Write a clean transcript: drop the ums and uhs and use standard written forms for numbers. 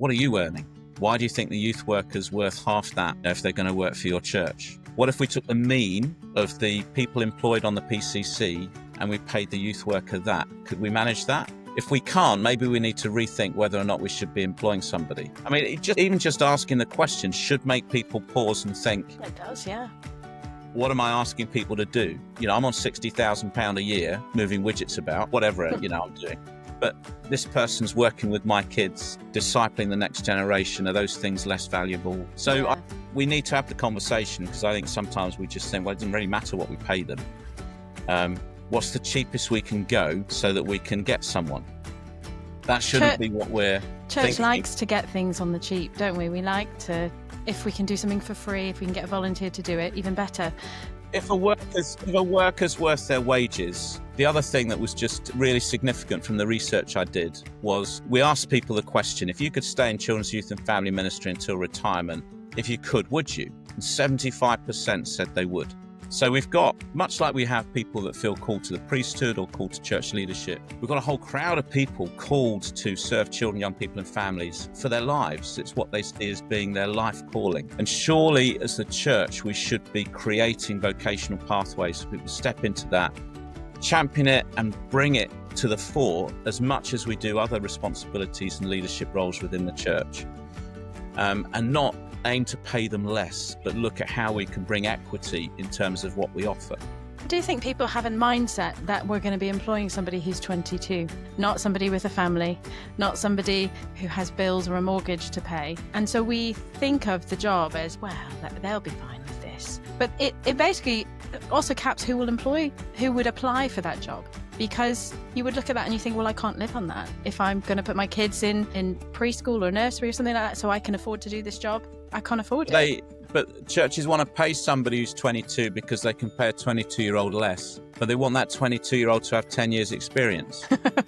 What are you earning? Why do you think the youth worker's worth half that if they're going to work for your church? What if we took the mean of the people employed on the PCC and we paid the youth worker that? Could we manage that? If we can't, maybe we need to rethink whether or not we should be employing somebody. I mean, even just asking the question should make people pause and think. It does, yeah. What am I asking people to do? I'm on £60,000 a year, moving widgets about, whatever, I'm doing. But this person's working with my kids, discipling the next generation. Are those things less valuable? So we need to have the conversation, because I think sometimes we just think, well, it doesn't really matter what we pay them. What's the cheapest we can go so that we can get someone? That shouldn't be what we're Church thinking. likes to get things on the cheap, don't we? We like to, if we can do something for free, if we can get a volunteer to do it, even better. If a worker's worth their wages, the other thing that was just really significant from the research I did was we asked people the question, if you could stay in children's, youth and family ministry until retirement, if you could, would you? And 75% said they would. So we've got, much like we have people that feel called to the priesthood or called to church leadership, we've got a whole crowd of people called to serve children, young people and families for their lives. It's what they see as being their life calling. And surely as the church, we should be creating vocational pathways so people step into that, champion it and bring it to the fore as much as we do other responsibilities and leadership roles within the church. And not aim to pay them less, but look at how we can bring equity in terms of what we offer. I do think people have a mindset that we're going to be employing somebody who's 22, not somebody with a family, not somebody who has bills or a mortgage to pay. And so we think of the job as, well, they'll be fine with this. But it basically also caps who would apply for that job. Because you would look at that and you think, well, I can't live on that. If I'm going to put my kids in preschool or nursery or something like that so I can afford to do this job, I can't afford it. But churches want to pay somebody who's 22 because they can pay a 22-year-old less. But they want that 22-year-old to have 10 years experience.